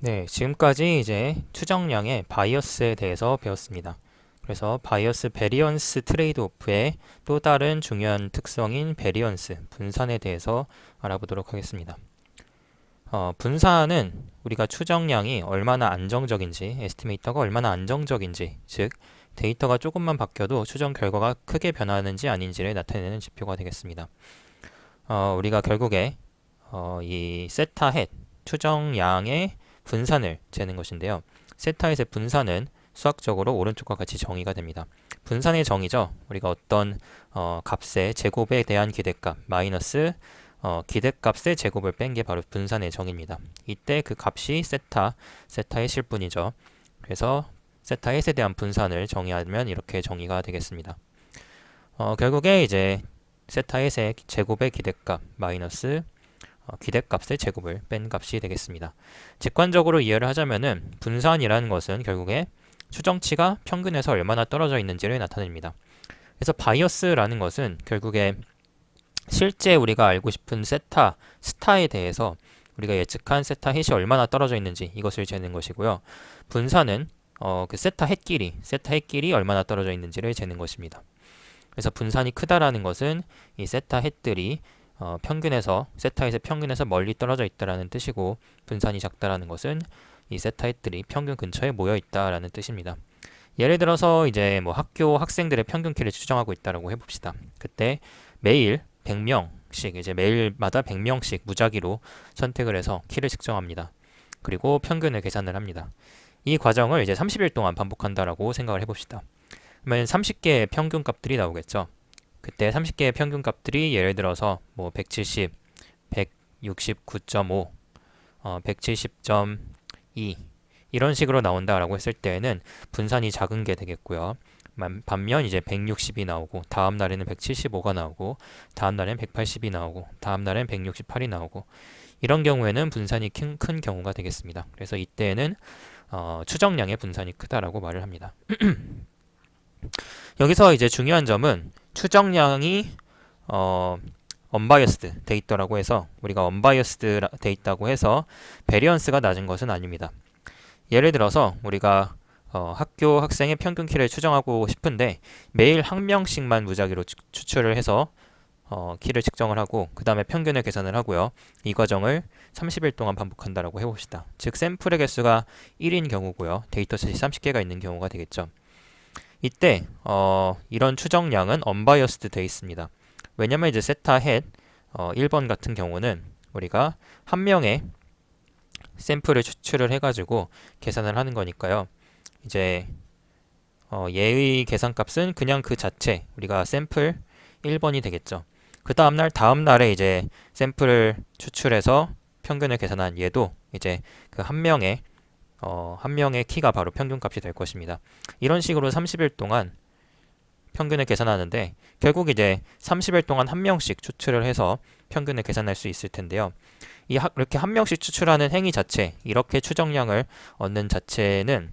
네, 지금까지 이제 추정량의 바이어스에 대해서 배웠습니다. 그래서 바이어스 베리언스 트레이드 오프의 또 다른 중요한 특성인 베리언스, 분산에 대해서 알아보도록 하겠습니다. 분산은 우리가 추정량이 얼마나 안정적인지, 에스티메이터가 얼마나 안정적인지, 즉 데이터가 조금만 바뀌어도 추정 결과가 크게 변하는지 아닌지를 나타내는 지표가 되겠습니다. 우리가 결국에 이 세타 헷, 추정량의 분산을 재는 것인데요. 세타헷의 분산은 수학적으로 오른쪽과 같이 정의가 됩니다. 분산의 정의죠. 우리가 어떤 값의 제곱에 대한 기대값 마이너스 기대값의 제곱을 뺀 게 바로 분산의 정의입니다. 이때 그 값이 세타헷일 뿐이죠. 그래서 세타헷에 대한 분산을 정의하면 이렇게 정의가 되겠습니다. 결국에 이제 세타헷의 제곱의 기대값 마이너스 기대값의 제곱을 뺀 값이 되겠습니다. 직관적으로 이해를 하자면은 분산이라는 것은 결국에 추정치가 평균에서 얼마나 떨어져 있는지를 나타냅니다. 그래서 바이어스라는 것은 결국에 실제 우리가 알고 싶은 스타에 대해서 우리가 예측한 세타 헷이 얼마나 떨어져 있는지 이것을 재는 것이고요. 분산은 그 세타 헷끼리 얼마나 떨어져 있는지를 재는 것입니다. 그래서 분산이 크다라는 것은 이 세타 헷들이 세타에서 평균에서 멀리 떨어져 있다라는 뜻이고, 분산이 작다라는 것은 이 세타 헷들이 평균 근처에 모여 있다라는 뜻입니다. 예를 들어서 이제 뭐 학교 학생들의 평균 키를 추정하고 있다라고 해봅시다. 그때 매일 100명씩 이제 매일마다 100명씩 무작위로 선택을 해서 키를 측정합니다. 그리고 평균을 계산을 합니다. 이 과정을 이제 30일 동안 반복한다라고 생각을 해봅시다. 그러면 30개의 평균 값들이 나오겠죠. 그때 30개의 평균 값들이 예를 들어서 뭐 170, 169.5, 170.2 이런 식으로 나온다라고 했을 때에는 분산이 작은 게 되겠고요. 반면 이제 160이 나오고 다음 날에는 175가 나오고 다음 날에는 180이 나오고 다음 날에는 168이 나오고 이런 경우에는 분산이 큰 경우가 되겠습니다. 그래서 이때에는 추정량의 분산이 크다라고 말을 합니다. 여기서 이제 중요한 점은 추정량이 언바이어스드 돼 있더라고 해서 우리가 언바이어스드 돼 있다고 해서 베리언스가 낮은 것은 아닙니다. 예를 들어서 우리가 학교 학생의 평균 키를 추정하고 싶은데 매일 한 명씩만 무작위로 추출을 해서 키를 측정을 하고 그 다음에 평균을 계산을 하고요. 이 과정을 30일 동안 반복한다라고 해봅시다. 즉 샘플의 개수가 1인 경우고요. 데이터셋이 30개가 있는 경우가 되겠죠. 이때 이런 추정량은 언바이어스드 돼 있습니다. 왜냐면 이제 세타 헷 1번 같은 경우는 우리가 한 명의 샘플을 추출을 해가지고 계산을 하는 거니까요. 이제 얘의 계산값은 그냥 그 자체 우리가 샘플 1번이 되겠죠. 그 다음 날에 이제 샘플을 추출해서 평균을 계산한 얘도 이제 그 한 명의 키가 바로 평균값이 될 것입니다. 이런 식으로 30일 동안 평균을 계산하는데 결국 이제 30일 동안 한 명씩 추출을 해서 평균을 계산할 수 있을 텐데요. 이렇게 한 명씩 추출하는 행위 자체, 이렇게 추정량을 얻는 자체는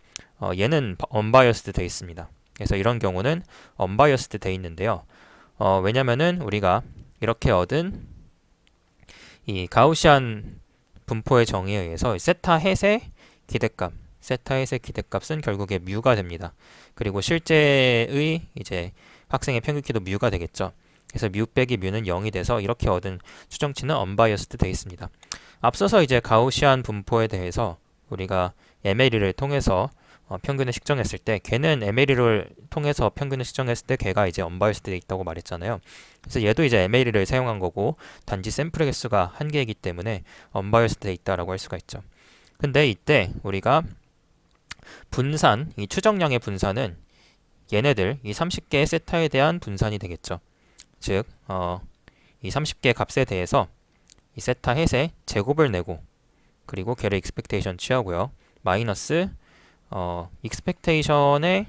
얘는 언바이어스드 돼 있습니다. 그래서 이런 경우는 언바이어스드 돼 있는데요. 왜냐면은 우리가 이렇게 얻은 이 가우시안 분포의 정의에 의해서 세타 헷의 기대값은 결국에 뮤가 됩니다. 그리고 실제의 이제 학생의 평균 키도 뮤가 되겠죠. 그래서 뮤 빼기 뮤는 0이 돼서 이렇게 얻은 추정치는 언바이어스드 돼 있습니다. 앞서서 이제 가우시안 분포에 대해서 우리가 MLE를 통해서 평균을 측정했을 때 걔는 MLE를 통해서 평균을 측정했을 때 걔가 이제 언바이어스드 돼 있다고 말했잖아요. 그래서 얘도 이제 MLE를 사용한 거고 단지 샘플의 개수가 한 개이기 때문에 언바이어스드 돼 있다라고 할 수가 있죠. 근데 이때 우리가 이 추정량의 분산은 얘네들 이 30개의 세타에 대한 분산이 되겠죠. 즉, 이 30개의 값에 대해서 이 세타 헷의 제곱을 내고 그리고 걔를 익스펙테이션 취하고요. 마이너스 익스펙테이션의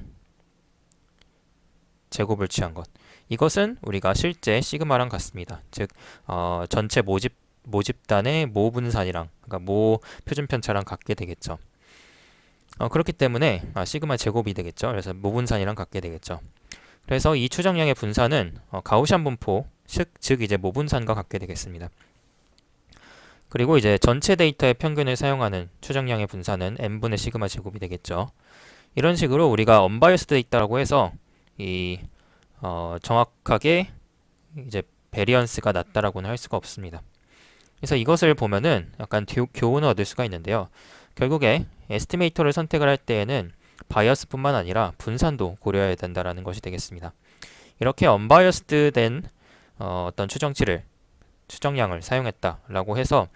제곱을 취한 것. 이것은 우리가 실제 시그마랑 같습니다. 즉, 전체 모집단의 모 분산이랑 그러니까 모 표준 편차랑 같게 되겠죠. 그렇기 때문에 시그마 제곱이 되겠죠. 그래서 모 분산이랑 같게 되겠죠. 그래서 이 추정량의 분산은 가우시안 분포 즉 이제 모 분산과 같게 되겠습니다. 그리고 이제 전체 데이터의 평균을 사용하는 추정량의 분산은 n분의 시그마 제곱이 되겠죠. 이런 식으로 우리가 언바이어스드 있다라고 해서 이 정확하게 이제 베리언스가 낮다라고는 할 수가 없습니다. 그래서 이것을 보면은 약간 교훈을 얻을 수가 있는데요. 결국에 에스티메이터를 선택을 할 때에는 바이어스뿐만 아니라 분산도 고려해야 된다라는 것이 되겠습니다. 이렇게 언바이어스드 된 어떤 추정량을 사용했다라고 해서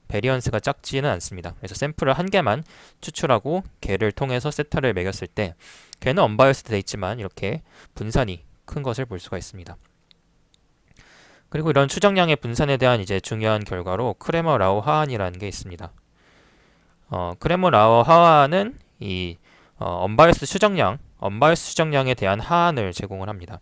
베리언스가 작지는 않습니다. 그래서 샘플을 한 개만 추출하고 걔를 통해서 세타를 매겼을 때 걔는 언바이어스드 돼 있지만 이렇게 분산이 큰 것을 볼 수가 있습니다. 그리고 이런 추정량의 분산에 대한 이제 중요한 결과로 크레머-라우 하한이라는 게 있습니다. 크레머-라우 하한은 이 언바이어스 추정량에 대한 하한을 제공을 합니다.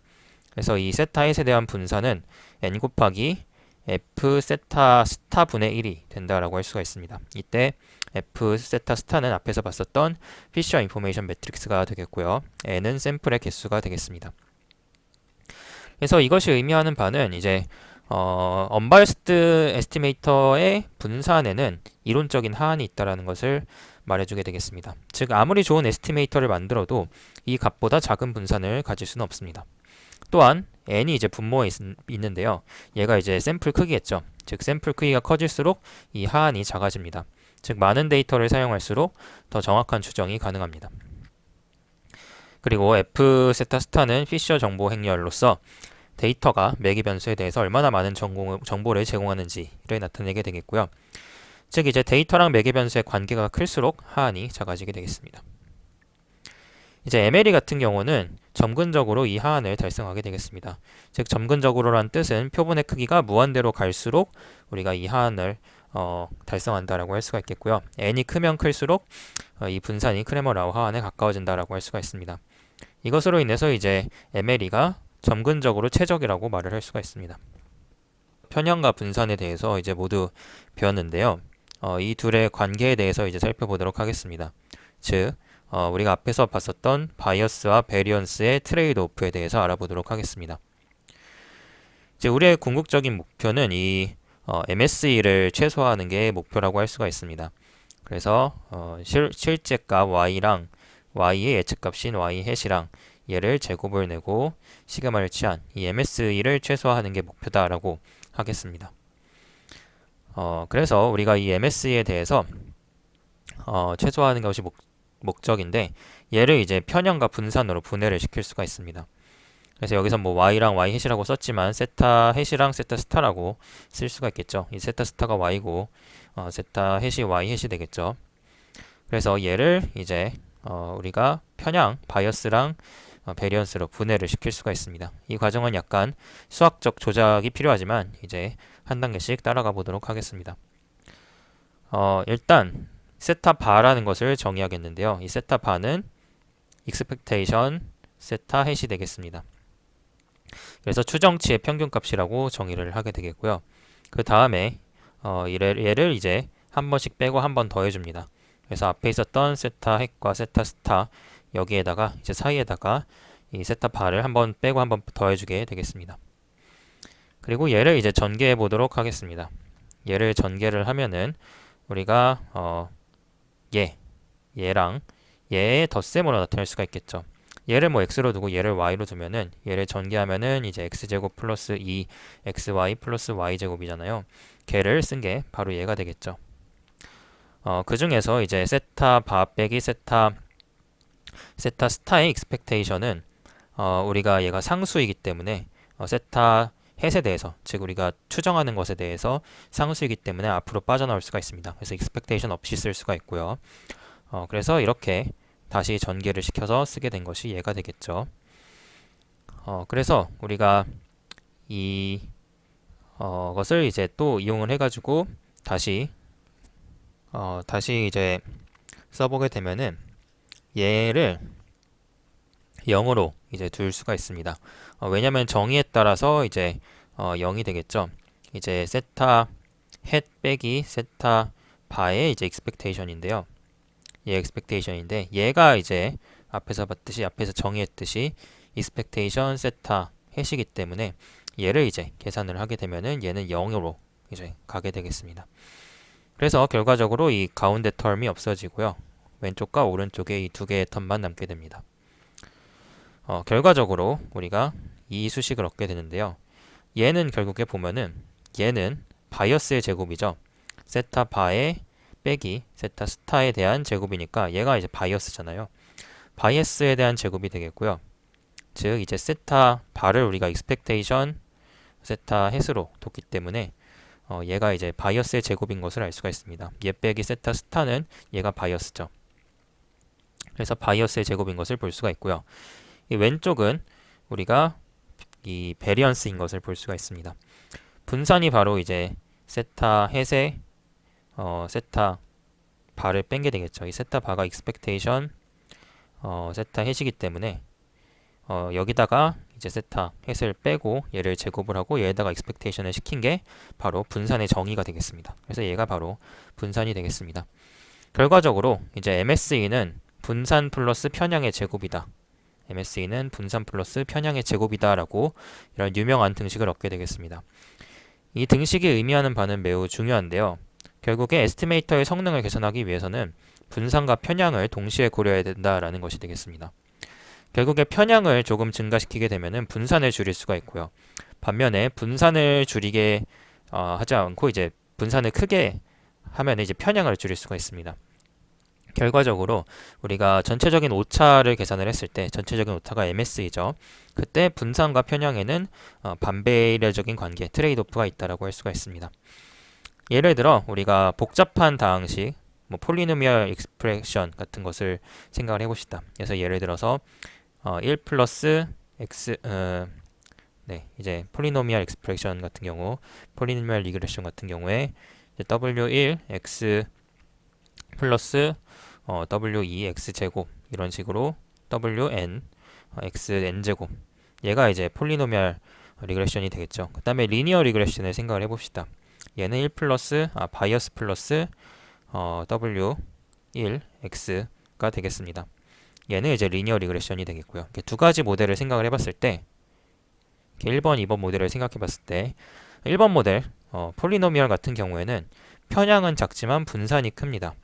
그래서 이 세타 햇에 대한 분산은 n 곱하기 f 세타 스타 분의 1이 된다라고 할 수가 있습니다. 이때 f 세타 스타는 앞에서 봤었던 피셔 인포메이션 매트릭스가 되겠고요. n은 샘플의 개수가 되겠습니다. 그래서 이것이 의미하는 바는 이제 언바이어스드 에스티메이터의 분산에는 이론적인 하한이 있다라는 것을 말해주게 되겠습니다. 즉 아무리 좋은 에스티메이터를 만들어도 이 값보다 작은 분산을 가질 수는 없습니다. 또한 n이 이제 분모에 있는데요. 얘가 이제 샘플 크기겠죠. 즉 샘플 크기가 커질수록 이 하한이 작아집니다. 즉 많은 데이터를 사용할수록 더 정확한 추정이 가능합니다. 그리고 f 세타 스타는 피셔 정보 행렬로서 데이터가 매기 변수에 대해서 얼마나 많은 정보를 제공하는지를 나타내게 되겠고요. 즉 이제 데이터랑 매기 변수의 관계가 클수록 하한이 작아지게 되겠습니다. 이제 MLE 같은 경우는 점근적으로 이 하한을 달성하게 되겠습니다. 즉 점근적으로란 뜻은 표본의 크기가 무한대로 갈수록 우리가 이 하한을 달성한다라고 할 수가 있겠고요. n이 크면 클수록 이 분산이 크레머-라우 하한에 가까워진다라고 할 수가 있습니다. 이것으로 인해서 이제 MLE가 점근적으로 최적이라고 말을 할 수가 있습니다. 편향과 분산에 대해서 이제 모두 배웠는데요. 이 둘의 관계에 대해서 이제 살펴보도록 하겠습니다. 즉 우리가 앞에서 봤었던 바이어스와 베리언스의 트레이드 오프에 대해서 알아보도록 하겠습니다. 이제 우리의 궁극적인 목표는 이 MSE를 최소화하는 게 목표라고 할 수가 있습니다. 그래서 실제값 y랑 y의 예측값인 y 햇이랑 얘를 제곱을 내고 시그마를 취한 이 MSE를 최소화하는 게 목표다라고 하겠습니다. 그래서 우리가 이 MSE에 대해서 최소화하는 것이 목적인데 얘를 이제 편향과 분산으로 분해를 시킬 수가 있습니다. 그래서 여기서 뭐 y랑 y 햇이라고 썼지만 세타 햇이랑 세타 스타라고 쓸 수가 있겠죠. 이 세타 스타가 y고 세타 햇이 y 햇이 되겠죠. 그래서 얘를 이제 우리가 편향 바이어스랑 베리언스로 분해를 시킬 수가 있습니다. 이 과정은 약간 수학적 조작이 필요하지만 이제 한 단계씩 따라가 보도록 하겠습니다. 일단 세타 바라는 것을 정의하겠는데요. 이 세타 바는 expectation 세타 햇이 되겠습니다. 그래서 추정치의 평균값이라고 정의를 하게 되겠고요. 그 다음에 얘를 이제 한 번씩 빼고 한 번 더해줍니다. 그래서 앞에 있었던 세타 햇과 세타 스타 여기에다가 이제 사이에다가 이 세타 바를 한 번 빼고 한 번 더해주게 되겠습니다. 그리고 얘를 이제 전개해 보도록 하겠습니다. 얘를 전개를 하면은 우리가 얘랑 얘의 덧셈으로 나타낼 수가 있겠죠. 얘를 뭐 x로 두고 얘를 y로 두면은 얘를 전개하면은 이제 x제곱 플러스 2 xy 플러스 y제곱이잖아요. 걔를 쓴 게 바로 얘가 되겠죠. 그 중에서 이제 세타 바 빼기 세타 스타의 expectation은 우리가 얘가 상수이기 때문에 세타 햇에 대해서 즉 우리가 추정하는 것에 대해서 상수이기 때문에 앞으로 빠져나올 수가 있습니다. 그래서 expectation 없이 쓸 수가 있고요. 그래서 이렇게 다시 전개를 시켜서 쓰게 된 것이 얘가 되겠죠. 그래서 우리가 이 것을 이제 또 이용을 해가지고 다시 이제 써보게 되면은 얘를 0으로 이제 둘 수가 있습니다. 왜냐면 정의에 따라서 이제 0이 되겠죠. 이제 세타 햇 빼기 세타 바의 이제 expectation인데요. 얘 expectation인데 얘가 이제 앞에서 봤듯이 앞에서 정의했듯이 expectation 세타 햇이기 때문에 얘를 이제 계산을 하게 되면은 얘는 0으로 이제 가게 되겠습니다. 그래서 결과적으로 이 가운데 텀이 없어지고요. 왼쪽과 오른쪽에 이 두 개의 텀만 남게 됩니다. 결과적으로 우리가 이 수식을 얻게 되는데요. 얘는 결국에 보면은 얘는 바이어스의 제곱이죠. 세타 바의 빼기 세타 스타에 대한 제곱이니까 얘가 이제 바이어스잖아요. 바이어스에 대한 제곱이 되겠고요. 즉 이제 세타 바를 우리가 익스펙테이션 세타 햇으로 뒀기 때문에 얘가 이제 바이어스의 제곱인 것을 알 수가 있습니다. 얘 빼기 세타 스타는 얘가 바이어스죠. 그래서 바이어스의 제곱인 것을 볼 수가 있고요. 이 왼쪽은 우리가 이 베리언스인 것을 볼 수가 있습니다. 분산이 바로 이제 세타 햇의 세타 바를 뺀 게 되겠죠. 이 세타 바가 익스펙테이션 세타 햇이기 때문에 여기다가 이제 세타 햇을 빼고 얘를 제곱을 하고 얘에다가 익스펙테이션을 시킨 게 바로 분산의 정의가 되겠습니다. 그래서 얘가 바로 분산이 되겠습니다. 결과적으로 이제 MSE는 분산 플러스 편향의 제곱이다. MSE는 분산 플러스 편향의 제곱이다 라고 이런 유명한 등식을 얻게 되겠습니다. 이 등식이 의미하는 바는 매우 중요한데요. 결국에 에스티메이터의 성능을 개선하기 위해서는 분산과 편향을 동시에 고려해야 된다라는 것이 되겠습니다. 결국에 편향을 조금 증가시키게 되면은 분산을 줄일 수가 있고요. 반면에 분산을 줄이게 하지 않고 이제 분산을 크게 하면 이제 편향을 줄일 수가 있습니다. 결과적으로 우리가 전체적인 오차를 계산을 했을 때 전체적인 오차가 MSE죠. 그때 분산과 편향에는 반배려적인 관계, 트레이드오프가 있다라고 할 수가 있습니다. 예를 들어 우리가 복잡한 다항식, 폴리노미얼 익스프레션 같은 것을 생각을 해봅시다. 그래서 예를 들어서 1 플러스 x 이제 폴리노미얼 익스프레션 같은 경우, 폴리노미얼 리그레션 같은 경우에 w1 x 플러스 w2 x 제곱 이런 식으로 wn x n 제곱 얘가 이제 폴리노미얼 리그레션이 되겠죠. 그 다음에 리니어 리그레션을 생각을 해봅시다. 얘는 1 플러스 바이어스 플러스 w1 x가 되겠습니다. 얘는 이제 리니어 리그레션이 되겠고요. 이렇게 두 가지 모델을 생각을 해봤을 때 1번, 2번 모델을 생각해 봤을 때 1번 모델 폴리노미얼 같은 경우에는 편향은 작지만 분산이 큽니다.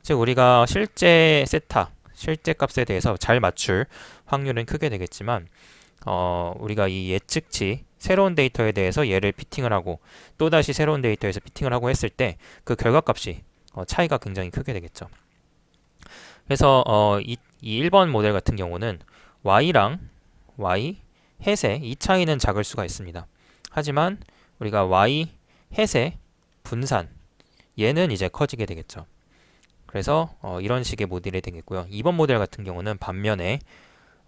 즉 우리가 실제 세타, 실제 값에 대해서 잘 맞출 확률은 크게 되겠지만 우리가 이 예측치 새로운 데이터에 대해서 얘를 피팅을 하고 또다시 새로운 데이터에서 피팅을 하고 했을 때 그 결과값이 차이가 굉장히 크게 되겠죠. 그래서 이 1번 모델 같은 경우는 y랑 y 햇의 이 차이는 작을 수가 있습니다. 하지만 우리가 y 햇의 분산 얘는 이제 커지게 되겠죠. 그래서 이런 식의 모델이 되겠고요. 2번 모델 같은 경우는 반면에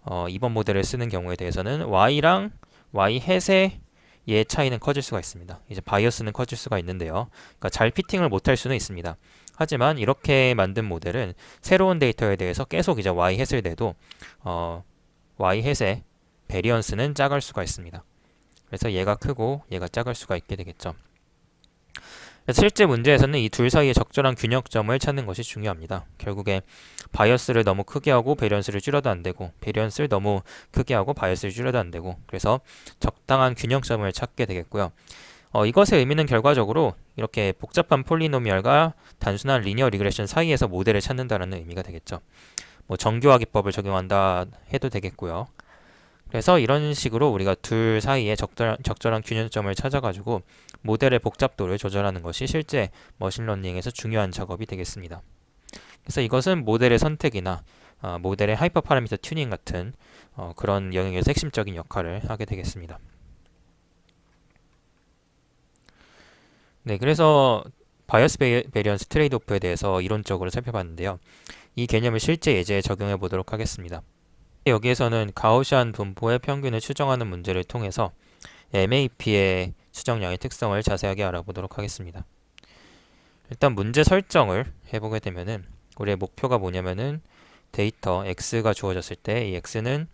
2번 모델을 쓰는 경우에 대해서는 y랑 y 햇의 얘 차이는 커질 수가 있습니다. 이제 바이어스는 커질 수가 있는데요. 그러니까 잘 피팅을 못할 수는 있습니다. 하지만 이렇게 만든 모델은 새로운 데이터에 대해서 계속 이제 y 햇을 내도 y 햇의 베리언스는 작을 수가 있습니다. 그래서 얘가 크고 얘가 작을 수가 있게 되겠죠. 그래서 실제 문제에서는 이 둘 사이의 적절한 균형점을 찾는 것이 중요합니다. 결국에 바이어스를 너무 크게 하고 베리언스를 줄여도 안 되고 베리언스를 너무 크게 하고 바이어스를 줄여도 안 되고 그래서 적당한 균형점을 찾게 되겠고요. 이것의 의미는 결과적으로 이렇게 복잡한 폴리노미얼과 단순한 리니어 리그레션 사이에서 모델을 찾는다는 의미가 되겠죠. 정교화 기법을 적용한다 해도 되겠고요. 그래서 이런 식으로 우리가 둘 사이에 적절한 균형점을 찾아가지고 모델의 복잡도를 조절하는 것이 실제 머신러닝에서 중요한 작업이 되겠습니다. 그래서 이것은 모델의 선택이나 모델의 하이퍼 파라미터 튜닝 같은 그런 영역에서 핵심적인 역할을 하게 되겠습니다. 네, 그래서 바이어스 베리언스 트레이드 오프에 대해서 이론적으로 살펴봤는데요. 이 개념을 실제 예제에 적용해 보도록 하겠습니다. 여기에서는 가우시안 분포의 평균을 추정하는 문제를 통해서 MAP의 추정량의 특성을 자세하게 알아보도록 하겠습니다. 일단 문제 설정을 해보게 되면은 우리의 목표가 뭐냐면은 데이터 X가 주어졌을 때 이 X는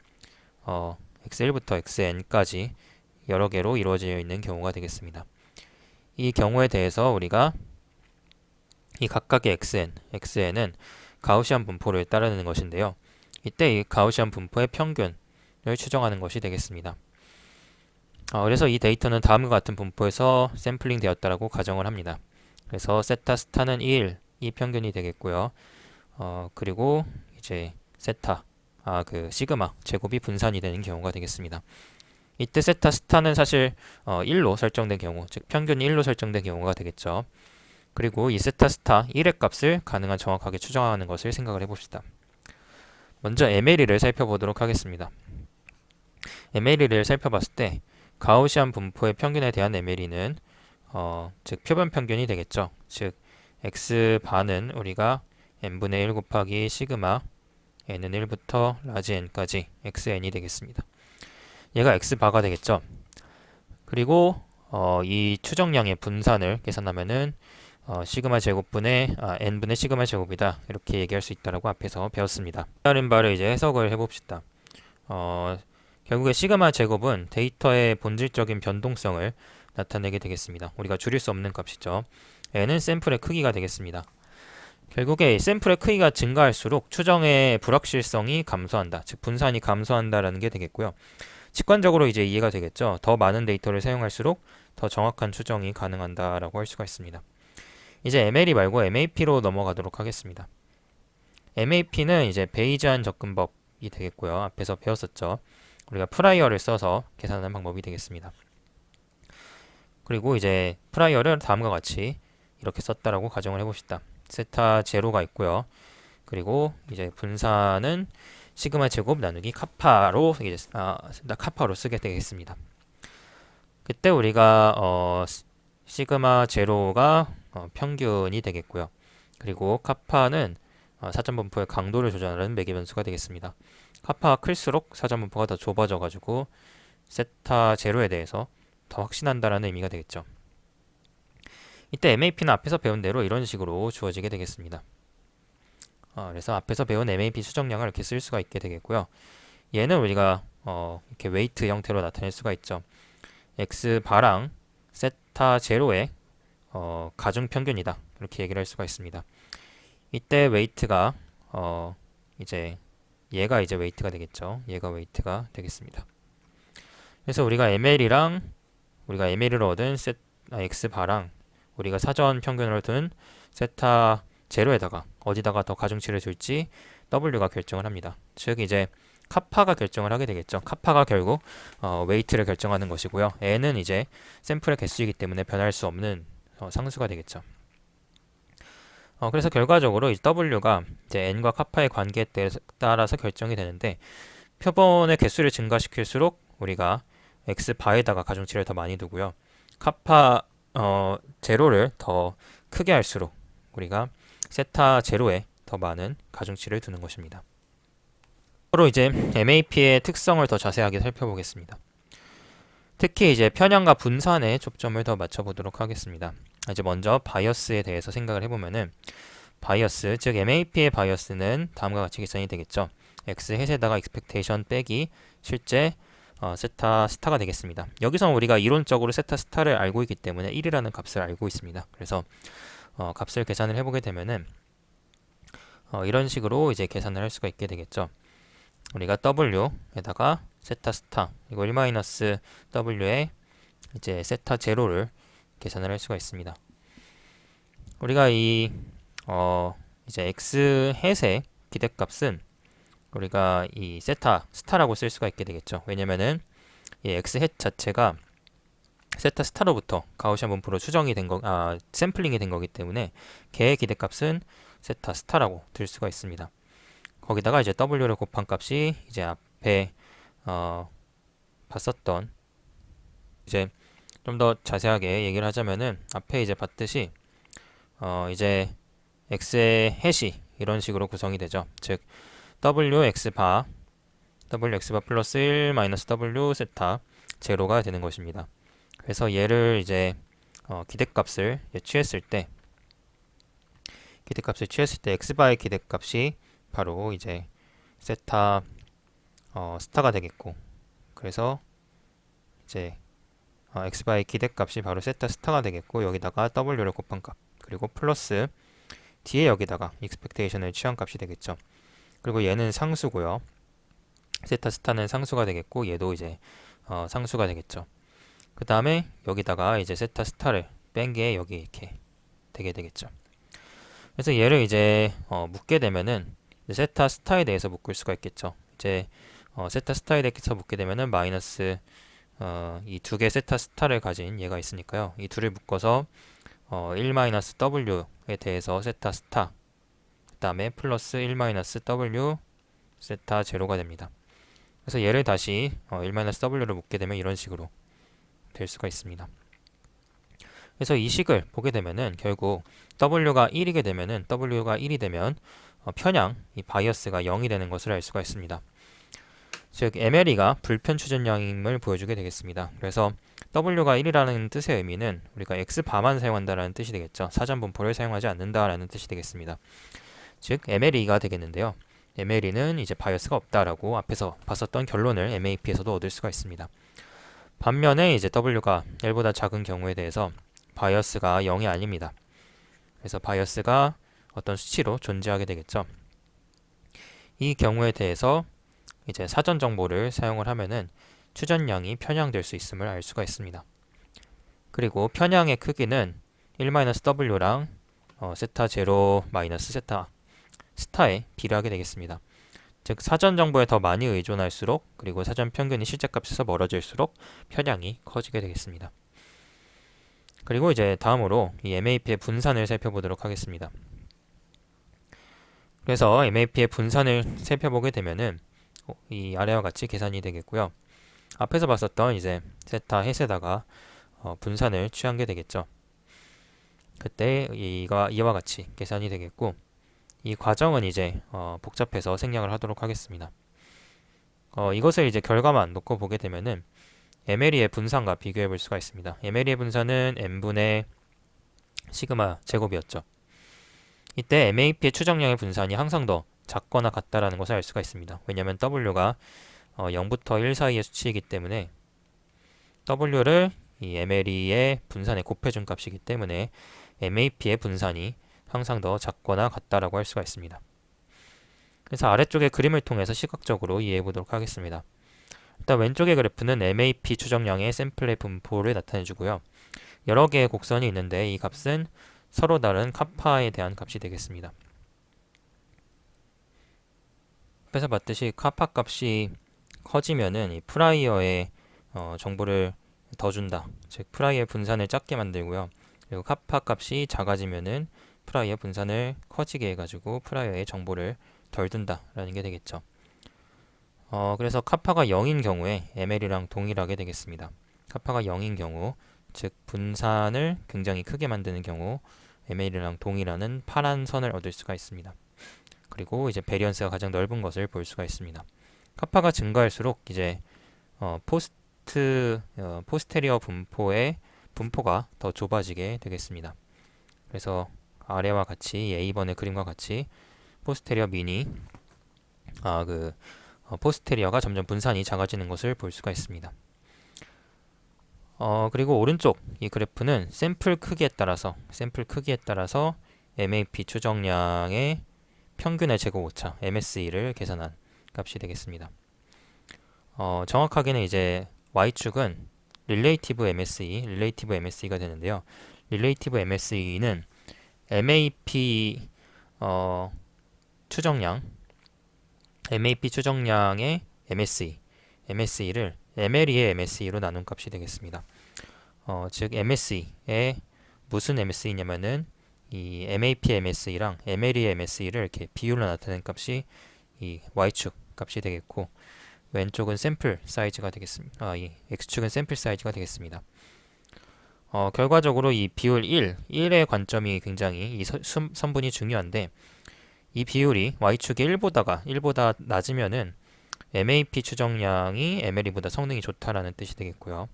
X1부터 Xn까지 여러 개로 이루어져 있는 경우가 되겠습니다. 이 경우에 대해서 우리가 이 각각의 xn은 가우시안 분포를 따르는 것인데요. 이때 이 가우시안 분포의 평균을 추정하는 것이 되겠습니다. 그래서 이 데이터는 다음과 같은 분포에서 샘플링 되었다라고 가정을 합니다. 그래서 세타 스타는 1, 이 평균이 되겠고요. 그리고 이제 세타, 그 시그마 제곱이 분산이 되는 경우가 되겠습니다. 이때 세타 스타는 사실 1로 설정된 경우, 즉 평균이 1로 설정된 경우가 되겠죠. 그리고 이 세타 스타 1의 값을 가능한 정확하게 추정하는 것을 생각을 해봅시다. 먼저 MLE를 살펴보도록 하겠습니다. MLE를 살펴봤을 때 가우시안 분포의 평균에 대한 MLE는 즉 표본 평균이 되겠죠. 즉 x바는 우리가 n분의 1 곱하기 시그마 n은 1부터 라지 n까지 xn이 되겠습니다. 얘가 x바가 되겠죠. 그리고 이 추정량의 분산을 계산하면은 시그마 제곱분의 n분의 시그마 제곱이다, 이렇게 얘기할 수 있다라고 앞에서 배웠습니다. 다른 바를 이제 해석을 해봅시다. 결국에 시그마 제곱은 데이터의 본질적인 변동성을 나타내게 되겠습니다. 우리가 줄일 수 없는 값이죠. n은 샘플의 크기가 되겠습니다. 결국에 샘플의 크기가 증가할수록 추정의 불확실성이 감소한다, 즉 분산이 감소한다라는 게 되겠고요. 직관적으로 이제 이해가 되겠죠. 더 많은 데이터를 사용할수록 더 정확한 추정이 가능한다라고 할 수가 있습니다. 이제 MLE 말고 MAP로 넘어가도록 하겠습니다. MAP는 이제 베이지안 접근법이 되겠고요. 앞에서 배웠었죠. 우리가 프라이어를 써서 계산하는 방법이 되겠습니다. 그리고 이제 프라이어를 다음과 같이 이렇게 썼다라고 가정을 해봅시다. 세타 제로가 있고요. 그리고 이제 분산은 시그마 제곱 나누기 카파로 이제 카파로 쓰게 되겠습니다. 그때 우리가 시그마 제로가 평균이 되겠고요. 그리고 카파는 사전 분포의 강도를 조절하는 매개 변수가 되겠습니다. 카파가 클수록 사전 분포가 더 좁아져 가지고 세타 제로에 대해서 더 확신한다라는 의미가 되겠죠. 이때 MAP는 앞에서 배운 대로 이런 식으로 주어지게 되겠습니다. 그래서 앞에서 배운 MAP 수정량을 이렇게 쓸 수가 있게 되겠고요. 얘는 우리가 이렇게 웨이트 형태로 나타낼 수가 있죠. x바랑 세타 제로의 가중 평균이다, 이렇게 얘기를 할 수가 있습니다. 이때 웨이트가 이제 얘가 이제 웨이트가 되겠죠. 얘가 웨이트가 되겠습니다. 그래서 우리가 MLE로 얻은 x바랑 우리가 사전 평균으로 둔 세타 제로에다가 어디다가 더 가중치를 줄지 W가 결정을 합니다. 즉 이제 카파가 결정을 하게 되겠죠. 카파가 결국 웨이트를 결정하는 것이고요. n은 이제 샘플의 개수이기 때문에 변할 수 없는 상수가 되겠죠. 그래서 결과적으로 이 W가 이제 n과 카파의 관계에 따라서 결정이 되는데, 표본의 개수를 증가시킬수록 우리가 x바에다가 가중치를 더 많이 두고요. 카파 제로를 더 크게 할수록 우리가 세타 제로에 더 많은 가중치를 두는 것입니다. 서로 이제 MAP의 특성을 더 자세하게 살펴보겠습니다. 특히 이제 편향과 분산에 초점을 더 맞춰보도록 하겠습니다. 이제 먼저 바이어스에 대해서 생각을 해보면은, 바이어스, 즉 MAP의 바이어스는 다음과 같이 계산이 되겠죠. x 햇에다가 expectation 빼기 실제 세타 스타가 되겠습니다. 여기서 우리가 이론적으로 세타 스타를 알고 있기 때문에 1이라는 값을 알고 있습니다. 그래서 값을 계산을 해보게 되면은 이런 식으로 이제 계산을 할 수가 있게 되겠죠. 우리가 W에다가 세타 스타, 이거 1-W에 이제 세타 제로를 계산을 할 수가 있습니다. 우리가 이 이제 x 햇의 기대값은 우리가 이 세타 스타라고 쓸 수가 있게 되겠죠. 왜냐면은 이 x 햇 자체가 세타 스타로부터 가우시안 분포로 추정이 된 샘플링이 된 거기 때문에 걔의 기대값은 세타 스타라고 들 수가 있습니다. 거기다가 이제 W를 곱한 값이 이제 앞에 봤었던, 이제 좀 더 자세하게 얘기를 하자면은 앞에 이제 봤듯이 이제 x의 햇이 이런 식으로 구성이 되죠. 즉 wx바 플러스 1 마이너스 w 세타 제로가 되는 것입니다. 그래서 얘를 이제 기대값을 취했을 때 x바의 기대값이 바로 이제 세타 스타가 되겠고, 그래서 이제 x바의 기대값이 바로 세타 스타가 되겠고, 여기다가 w를 곱한 값, 그리고 플러스 뒤에 여기다가 expectation을 취한 값이 되겠죠. 그리고 얘는 상수고요. 세타 스타는 상수가 되겠고, 얘도 이제 상수가 되겠죠. 그 다음에 여기다가 이제 세타 스타를 뺀 게 여기 이렇게 되게 되겠죠. 그래서 얘를 이제 묶게 되면은 세타 스타에 대해서 묶을 수가 있겠죠. 이제 세타 스타에 대해서 묶게 되면은 마이너스 이 두 개 세타 스타를 가진 얘가 있으니까요. 이 둘을 묶어서 1-w에 대해서 세타 스타 그 다음에 플러스 1-w 세타 제로가 됩니다. 그래서 얘를 다시 1-w를 묶게 되면 이런 식으로 될 수가 있습니다. 그래서 이 식을 보게 되면은 결국 w가 1이게 되면은 w가 1이 되면 편향 이 바이어스가 0이 되는 것을 알 수가 있습니다. 즉 MLE가 불편 추전량임을 보여주게 되겠습니다. 그래서 w가 1이라는 뜻의 의미는 우리가 x바만 사용한다라는 뜻이 되겠죠. 사전 분포를 사용하지 않는다라는 뜻이 되겠습니다. 즉 MLE가 되겠는데요. MLE는 이제 바이어스가 없다라고 앞에서 봤었던 결론을 MAP에서도 얻을 수가 있습니다. 반면에 이제 w가 1보다 작은 경우에 대해서 바이어스가 0이 아닙니다. 그래서 바이어스가 어떤 수치로 존재하게 되겠죠. 이 경우에 대해서 이제 사전 정보를 사용을 하면은 추전량이 편향될 수 있음을 알 수가 있습니다. 그리고 편향의 크기는 1-w랑 세타 제로 마이너스 세타 스타에 비례하게 되겠습니다. 즉 사전 정보에 더 많이 의존할수록 그리고 사전 평균이 실제값에서 멀어질수록 편향이 커지게 되겠습니다. 그리고 이제 다음으로 이 MAP의 분산을 살펴보도록 하겠습니다. 그래서 MAP의 분산을 살펴보게 되면은 이 아래와 같이 계산이 되겠고요. 앞에서 봤었던 이제 세타 햇에다가 분산을 취한 게 되겠죠. 그때 이와 같이 계산이 되겠고 이 과정은 이제 복잡해서 생략을 하도록 하겠습니다. 이것을 이제 결과만 놓고 보게 되면은 MLE의 분산과 비교해 볼 수가 있습니다. MLE의 분산은 n분의 시그마 제곱이었죠. 이때 MAP의 추정량의 분산이 항상 더 작거나 같다라는 것을 알 수가 있습니다. 왜냐하면 W가 0부터 1 사이의 수치이기 때문에 W를 이 MLE의 분산에 곱해준 값이기 때문에 MAP의 분산이 항상 더 작거나 같다라고 할 수가 있습니다. 그래서 아래쪽의 그림을 통해서 시각적으로 이해해 보도록 하겠습니다. 일단 왼쪽의 그래프는 MAP 추정량의 샘플의 분포를 나타내 주고요. 여러 개의 곡선이 있는데 이 값은 서로 다른 카파에 대한 값이 되겠습니다. 앞에서 봤듯이 카파 값이 커지면은 이 프라이어의 정보를 더 준다. 즉 프라이어의 분산을 작게 만들고요. 그리고 카파 값이 작아지면은 프라이어 분산을 커지게 해가지고 프라이어의 정보를 덜 둔다라는 게 되겠죠. 그래서 카파가 0인 경우에 ML이랑 동일하게 되겠습니다. 카파가 0인 경우, 즉 분산을 굉장히 크게 만드는 경우 ML이랑 동일하는 파란 선을 얻을 수가 있습니다. 그리고 이제 베리언스가 가장 넓은 것을 볼 수가 있습니다. 카파가 증가할수록 이제 포스테리어 분포가 더 좁아지게 되겠습니다. 그래서 아래와 같이 A번의 그림과 같이 포스테리어 미니 포스테리어가 점점 분산이 작아지는 것을 볼 수가 있습니다. 그리고 오른쪽 이 그래프는 샘플 크기에 따라서 MAP 추정량의 평균의 제곱 오차 MSE를 계산한 값이 되겠습니다. 정확하게는 이제 Y축은 릴레이티브 MSE가 되는데요. 릴레이티브 MSE는 MAP 추정량의 MSE를 MLE의 MSE로 나눈 값이 되겠습니다. 즉 MSE에 무슨 MSE냐면은 이 MAP의 MSE랑 MLE의 MSE를 이렇게 비율로 나타낸 값이 이 Y축 값이 되겠고 왼쪽은 샘플 사이즈가 되겠습니다. 이 X축은 샘플 사이즈가 되겠습니다. 결과적으로 이 비율 1의 관점이 굉장히 이 선분이 중요한데 이 비율이 Y축의 1보다 낮으면은 MAP 추정량이 MLE보다 성능이 좋다라는 뜻이 되겠고요.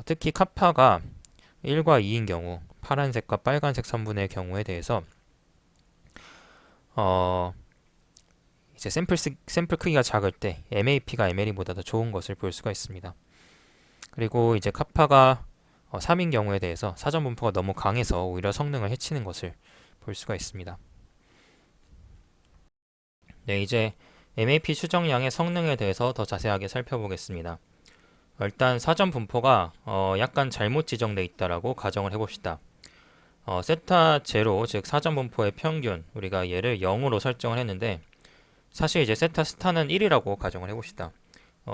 특히 카파가 1과 2인 경우 파란색과 빨간색 선분의 경우에 대해서 이제 샘플 크기가 작을 때 MAP가 MLE보다 더 좋은 것을 볼 수가 있습니다. 그리고 이제 카파가 3인 경우에 대해서 사전 분포가 너무 강해서 오히려 성능을 해치는 것을 볼 수가 있습니다. 네, 이제 MAP 추정량의 성능에 대해서 더 자세하게 살펴보겠습니다. 일단 사전 분포가 약간 잘못 지정되어 있다라고 가정을 해봅시다. 세타 제로, 즉 사전 분포의 평균, 우리가 얘를 0으로 설정을 했는데 사실 이제 세타 스타는 1이라고 가정을 해봅시다.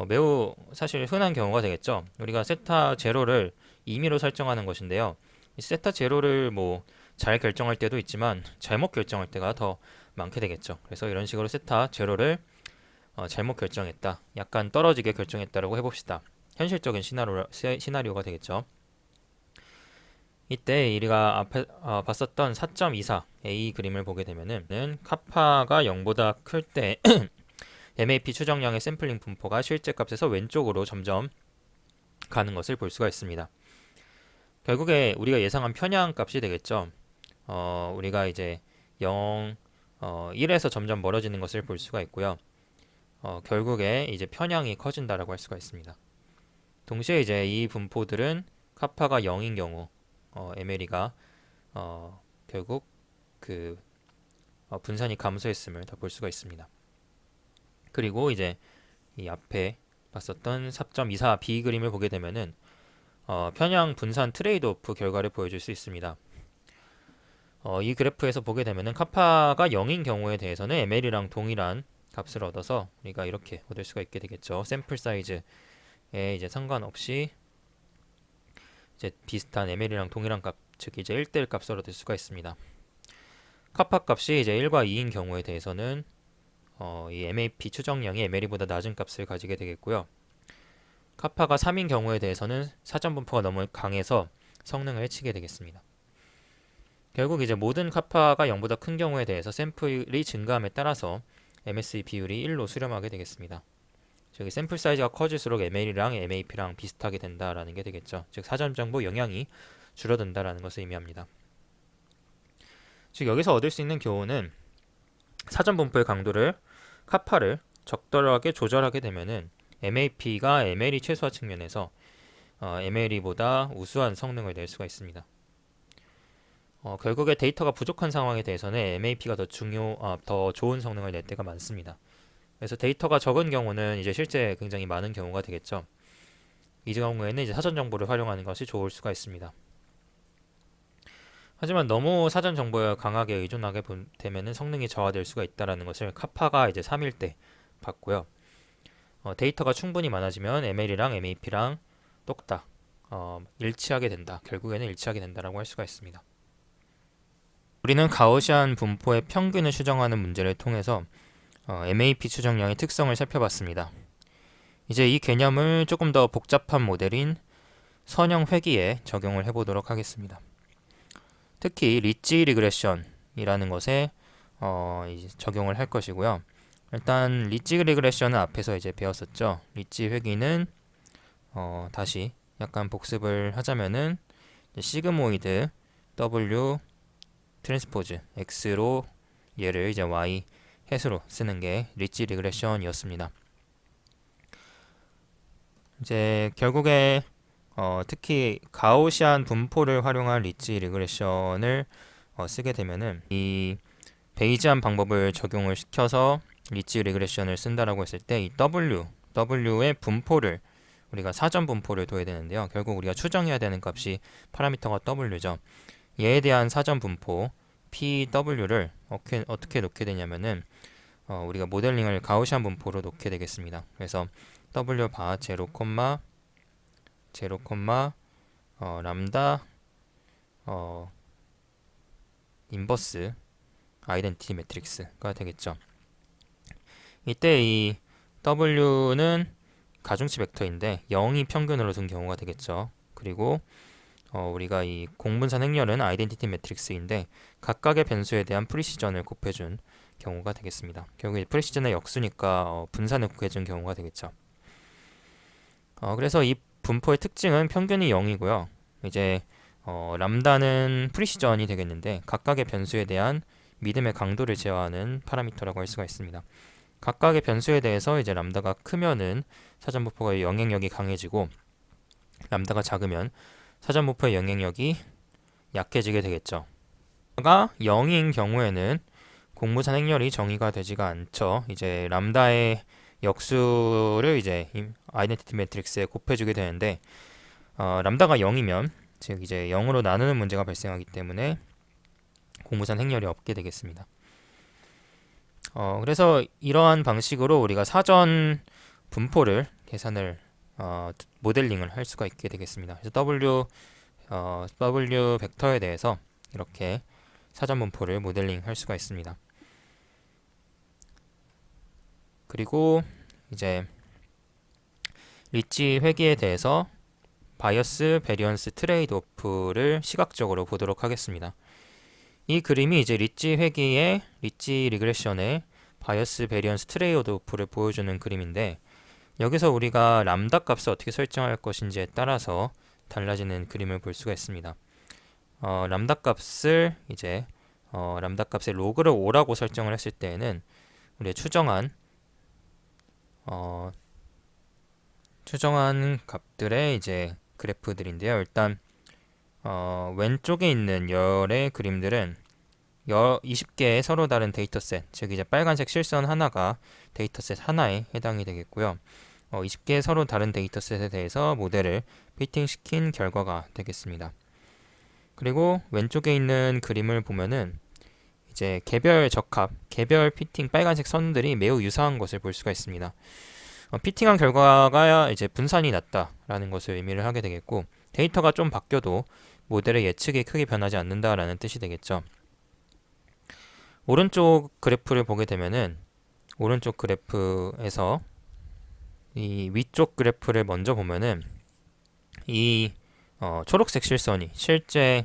매우 사실 흔한 경우가 되겠죠. 우리가 세타 제로를 임의로 설정하는 것인데요. 이 세타 제로를 뭐 잘 결정할 때도 있지만 잘못 결정할 때가 더 많게 되겠죠. 그래서 이런 식으로 세타 제로를 잘못 결정했다, 약간 떨어지게 결정했다라고 해봅시다. 현실적인 시나리오가 되겠죠. 이때 우리가 앞에 봤었던 4.24 A 그림을 보게 되면은 카파가 0보다 클 때 MAP 추정량의 샘플링 분포가 실제 값에서 왼쪽으로 점점 가는 것을 볼 수가 있습니다. 결국에 우리가 예상한 편향 값이 되겠죠. 우리가 이제 1에서 점점 멀어지는 것을 볼 수가 있고요. 결국에 이제 편향이 커진다라고 할 수가 있습니다. 동시에 이제 이 분포들은 카파가 0인 경우 MLE가 결국 그 분산이 감소했음을 다 볼 수가 있습니다. 그리고 이제 이 앞에 봤었던 4.24B 그림을 보게 되면은 편향 분산 트레이드 오프 결과를 보여줄 수 있습니다. 이 그래프에서 보게 되면은 카파가 0인 경우에 대해서는 ML이랑 동일한 값을 얻어서 우리가 이렇게 얻을 수가 있게 되겠죠. 샘플 사이즈에 이제 상관없이 이제 비슷한 ML이랑 동일한 값, 즉 이제 1대1 값을 얻을 수가 있습니다. 카파 값이 이제 1과 2인 경우에 대해서는 이 MAP 추정량이 MLE보다 낮은 값을 가지게 되겠고요. 카파가 3인 경우에 대해서는 사전 분포가 너무 강해서 성능을 해치게 되겠습니다. 결국 이제 모든 카파가 0보다 큰 경우에 대해서 샘플이 증가함에 따라서 MSE 비율이 1로 수렴하게 되겠습니다. 즉 샘플 사이즈가 커질수록 ML이랑 MAP랑 비슷하게 된다라는 게 되겠죠. 즉 사전 정보 영향이 줄어든다라는 것을 의미합니다. 즉 여기서 얻을 수 있는 교훈은 사전 분포의 강도를 카파를 적절하게 조절하게 되면은 MAP가 MLE 최소화 측면에서 MLE보다 우수한 성능을 낼 수가 있습니다. 결국에 데이터가 부족한 상황에 대해서는 MAP가 더 좋은 성능을 낼 때가 많습니다. 그래서 데이터가 적은 경우는 이제 실제 굉장히 많은 경우가 되겠죠. 이 경우에는 이제 사전 정보를 활용하는 것이 좋을 수가 있습니다. 하지만 너무 사전 정보에 강하게 의존하게 되면은 성능이 저하될 수가 있다라는 것을 카파가 이제 3일 때 봤고요. 데이터가 충분히 많아지면 ML이랑 MAP랑 똑딱 일치하게 된다. 결국에는 일치하게 된다라고 할 수가 있습니다. 우리는 가우시안 분포의 평균을 추정하는 문제를 통해서 MAP 추정량의 특성을 살펴봤습니다. 이제 이 개념을 조금 더 복잡한 모델인 선형 회귀에 적용을 해보도록 하겠습니다. 특히 리치 리그레션이라는 것에 이제 적용을 할 것이고요. 일단 리치 리그레션은 앞에서 이제 배웠었죠. 리치 회귀는 다시 약간 복습을 하자면은 시그모이드 W 트랜스포즈 X로 얘를 이제 Y 해수로 쓰는 게 리치 리그레션이었습니다. 이제 결국에 특히 가우시안 분포를 활용한 리치 리그레션을 쓰게 되면은 이 베이지안 방법을 적용을 시켜서 리치 리그레션을 쓴다라고 했을 때 이 W의 분포를 우리가 사전 분포를 둬야 되는데요. 결국 우리가 추정해야 되는 값이 파라미터가 W죠. 얘에 대한 사전 분포 PW를 어떻게 놓게 되냐면은 우리가 모델링을 가우시안 분포로 놓게 되겠습니다. 그래서 W 바 0, 0, 람다 인버스 아이덴티티 매트릭스가 되겠죠. 이때 이 W는 가중치 벡터인데 0이 평균으로 둔 경우가 되겠죠. 그리고 우리가 이 공분산 행렬은 아이덴티티 매트릭스인데 각각의 변수에 대한 프리시전을 곱해준 경우가 되겠습니다. 결국 프리시전의 역수니까 분산을 곱해준 경우가 되겠죠. 그래서 이 분포의 특징은 평균이 0이고요. 이제 람다는 프리시전이 되겠는데 각각의 변수에 대한 믿음의 강도를 제어하는 파라미터라고 할 수가 있습니다. 각각의 변수에 대해서 이제 람다가 크면은 사전 분포의 영향력이 강해지고 람다가 작으면 사전 분포의 영향력이 약해지게 되겠죠. 가 0인 경우에는 공무산 행렬이 정의가 되지가 않죠. 이제 람다의 역수를 이제 아이덴티티 매트릭스에 곱해주게 되는데 람다가 0이면 즉 이제 0으로 나누는 문제가 발생하기 때문에 공부산 행렬이 없게 되겠습니다. 그래서 이러한 방식으로 우리가 사전 분포를 계산을 모델링을 할 수가 있게 되겠습니다. 그래서 W 벡터에 대해서 이렇게 사전 분포를 모델링 할 수가 있습니다. 그리고 이제 리치 회귀에 대해서 바이어스, 베리언스, 트레이드 오프를 시각적으로 보도록 하겠습니다. 이 그림이 이제 리치 회귀의 리치 리그레션의 바이어스, 베리언스, 트레이드 오프를 보여주는 그림인데, 여기서 우리가 람다 값을 어떻게 설정할 것인지에 따라서 달라지는 그림을 볼 수가 있습니다. 람다 값을 이제 람다 값의 로그를 5라고 설정을 했을 때에는 우리가 추정한 값들의 이제 그래프들인데요. 일단 왼쪽에 있는 열의 그림들은 20개의 서로 다른 데이터셋, 즉 이제 빨간색 실선 하나가 데이터셋 하나에 해당이 되겠고요. 20개의 서로 다른 데이터셋에 대해서 모델을 피팅시킨 결과가 되겠습니다. 그리고 왼쪽에 있는 그림을 보면은 이제 개별 적합, 개별 피팅 빨간색 선들이 매우 유사한 것을 볼 수가 있습니다. 피팅한 결과가 이제 분산이 났다라는 것을 의미를 하게 되겠고, 데이터가 좀 바뀌어도 모델의 예측이 크게 변하지 않는다라는 뜻이 되겠죠. 오른쪽 그래프를 보게 되면은 오른쪽 그래프에서 이 위쪽 그래프를 먼저 보면은 이 초록색 실선이 실제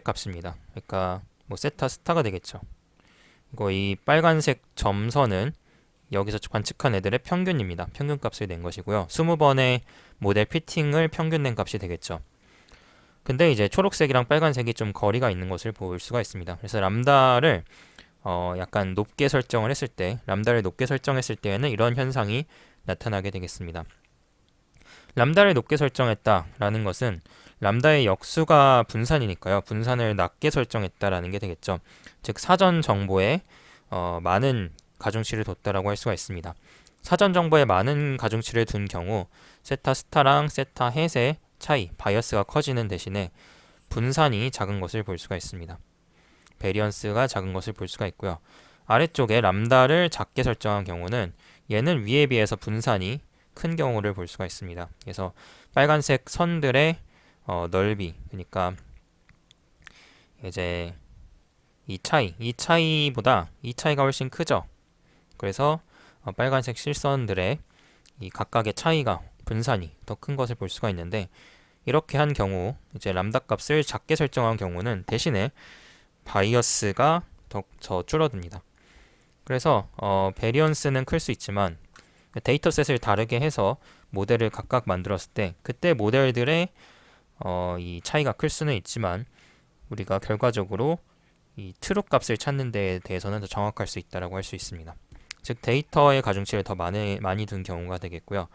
값입니다. 그러니까 뭐 세타 스타가 되겠죠. 이거 이 빨간색 점선은 여기서 관측한 애들의 평균입니다. 평균 값을 낸 것이고요. 20번의 모델 피팅을 평균 낸 값이 되겠죠. 근데 이제 초록색이랑 빨간색이 좀 거리가 있는 것을 볼 수가 있습니다. 그래서 람다를 약간 높게 설정을 했을 때, 람다를 높게 설정했을 때에는 이런 현상이 나타나게 되겠습니다. 람다를 높게 설정했다라는 것은 람다의 역수가 분산이니까요. 분산을 낮게 설정했다라는 게 되겠죠. 즉 사전 정보에 많은 가중치를 뒀다라고 할 수가 있습니다. 사전 정보에 많은 가중치를 둔 경우 세타 스타랑 세타 햇의 차이, 바이어스가 커지는 대신에 분산이 작은 것을 볼 수가 있습니다. 베리언스가 작은 것을 볼 수가 있고요. 아래쪽에 람다를 작게 설정한 경우는 얘는 위에 비해서 분산이 큰 경우를 볼 수가 있습니다. 그래서 빨간색 선들의 넓이, 그러니까 이제 이 차이가 훨씬 크죠. 그래서 빨간색 실선들의 이 각각의 차이가 분산이 더 큰 것을 볼 수가 있는데, 이렇게 한 경우 이제 람다 값을 작게 설정한 경우는 대신에 바이어스가 더 줄어듭니다. 그래서 베리언스는 클 수 있지만 데이터셋을 다르게 해서 모델을 각각 만들었을 때 그때 모델들의 이 차이가 클 수는 있지만 우리가 결과적으로 이 트루 값을 찾는 데에 대해서는 더 정확할 수 있다라고 할 수 있습니다. 즉 데이터의 가중치를 더 많이 둔 경우가 되겠고요.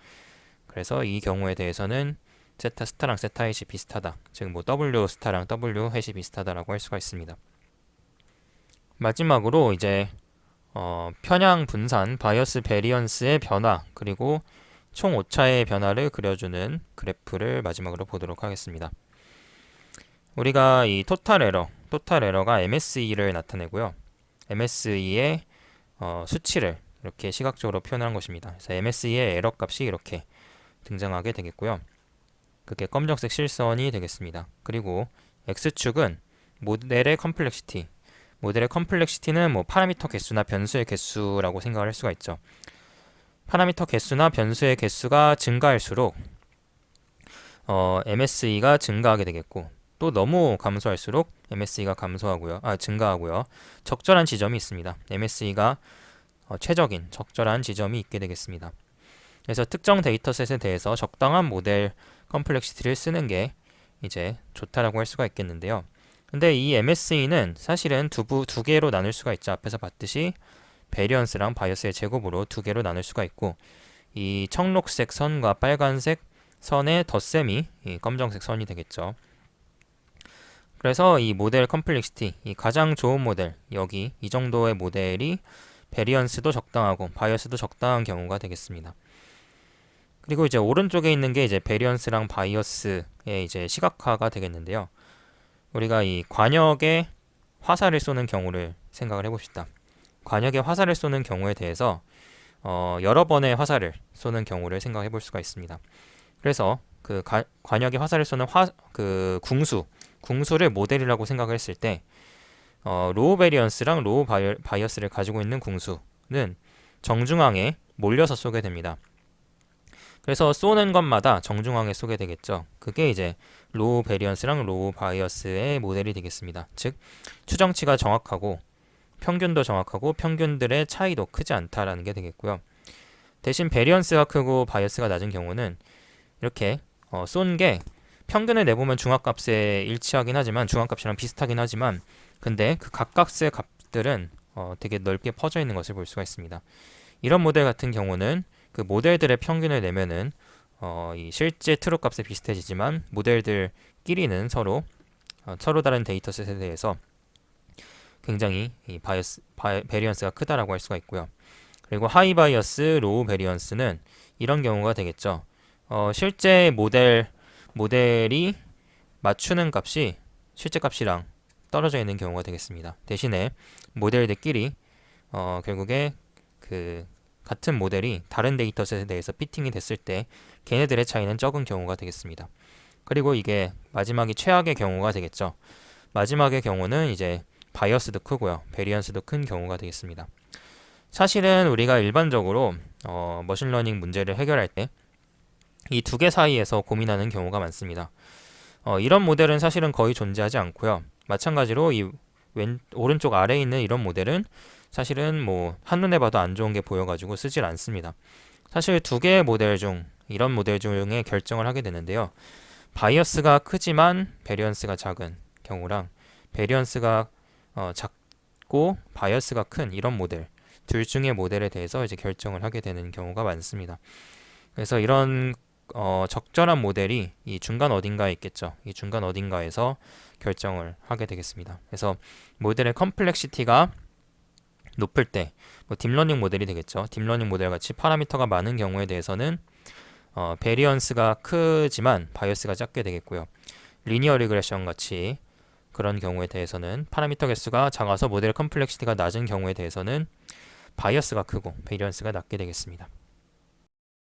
그래서 이 경우에 대해서는 세타 스타랑 세타 햇이 비슷하다. 즉 뭐 W 스타랑 W 햇이 비슷하다라고 할 수가 있습니다. 마지막으로 이제 편향 분산, 바이어스 베리언스의 변화, 그리고 총 오차의 변화를 그려주는 그래프를 마지막으로 보도록 하겠습니다. 우리가 이 토탈 에러가 MSE를 나타내고요. MSE의 수치를 이렇게 시각적으로 표현한 것입니다. 그래서 MSE의 에러 값이 이렇게 등장하게 되겠고요. 그게 검정색 실선이 되겠습니다. 그리고 X축은 모델의 컴플렉시티는 뭐 파라미터 개수나 변수의 개수라고 생각을 할 수가 있죠. 파라미터 개수나 변수의 개수가 증가할수록 MSE가 증가하게 되겠고, 또 너무 감소할수록 MSE가 증가하고요. 적절한 지점이 있습니다. MSE가 최적인 적절한 지점이 있게 되겠습니다. 그래서 특정 데이터셋에 대해서 적당한 모델 컴플렉시티를 쓰는 게 이제 좋다라고 할 수가 있겠는데요. 근데 이 MSE는 사실은 두 개로 나눌 수가 있죠. 앞에서 봤듯이 베리언스랑 바이어스의 제곱으로 두 개로 나눌 수가 있고, 이 청록색 선과 빨간색 선의 덧셈이 이 검정색 선이 되겠죠. 그래서 이 모델 컴플렉시티, 이 가장 좋은 모델, 여기 이 정도의 모델이 베리언스도 적당하고 바이어스도 적당한 경우가 되겠습니다. 그리고 이제 오른쪽에 있는 게 이제 베리언스랑 바이어스의 이제 시각화가 되겠는데요. 우리가 이 관역에 화살을 쏘는 경우를 생각을 해봅시다. 관역에 화살을 쏘는 경우에 대해서 여러 번의 화살을 쏘는 경우를 생각해 볼 수가 있습니다. 그래서 그 관역에 화살을 쏘는 그 궁수를 모델이라고 생각을 했을 때 로우 베리언스랑 로우 바이어스를 가지고 있는 궁수는 정중앙에 몰려서 쏘게 됩니다. 그래서 쏘는 것마다 정중앙에 쏘게 되겠죠. 그게 이제 로우 베리언스랑 로우 바이어스의 모델이 되겠습니다. 즉 추정치가 정확하고 평균도 정확하고 평균들의 차이도 크지 않다라는 게 되겠고요. 대신 베리언스가 크고 바이어스가 낮은 경우는 이렇게 쏜 게 평균을 내보면 중앙값에 일치하긴 하지만 중앙값이랑 비슷하긴 하지만 근데 그 각각의 값들은 되게 넓게 퍼져 있는 것을 볼 수가 있습니다. 이런 모델 같은 경우는 그 모델들의 평균을 내면은 이 실제 트루 값에 비슷해지지만 모델들끼리는 서로 다른 데이터셋에 대해서 굉장히 이 베리언스가 크다라고 할 수가 있고요. 그리고 하이 바이어스, 로우 베리언스는 이런 경우가 되겠죠. 실제 모델이 맞추는 값이 실제 값이랑 떨어져 있는 경우가 되겠습니다. 대신에 모델들끼리 결국에 그 같은 모델이 다른 데이터셋에 대해서 피팅이 됐을 때 걔네들의 차이는 적은 경우가 되겠습니다. 그리고 이게 마지막이 최악의 경우가 되겠죠. 마지막의 경우는 이제 바이어스도 크고요. 베리언스도 큰 경우가 되겠습니다. 사실은 우리가 일반적으로 머신러닝 문제를 해결할 때 이 두 개 사이에서 고민하는 경우가 많습니다. 이런 모델은 사실은 거의 존재하지 않고요. 마찬가지로 이 오른쪽 아래에 있는 이런 모델은 사실은 뭐 한눈에 봐도 안 좋은 게 보여가지고 쓰질 않습니다. 사실 두 개의 모델 중 이런 모델 중에 결정을 하게 되는데요. 바이어스가 크지만 베리언스가 작은 경우랑 베리언스가 작고 바이어스가 큰 이런 모델 둘 중의 모델에 대해서 이제 결정을 하게 되는 경우가 많습니다. 그래서 이런 적절한 모델이 이 중간 어딘가에 있겠죠. 이 중간 어딘가에서 결정을 하게 되겠습니다. 그래서 모델의 컴플렉시티가 높을 때 뭐 딥러닝 모델이 되겠죠. 딥러닝 모델 같이 파라미터가 많은 경우에 대해서는 베리언스가 크지만 바이어스가 작게 되겠고요. 리니어 리그레션 같이 그런 경우에 대해서는 파라미터 개수가 작아서 모델 컴플렉시티가 낮은 경우에 대해서는 바이어스가 크고 베리언스가 낮게 되겠습니다.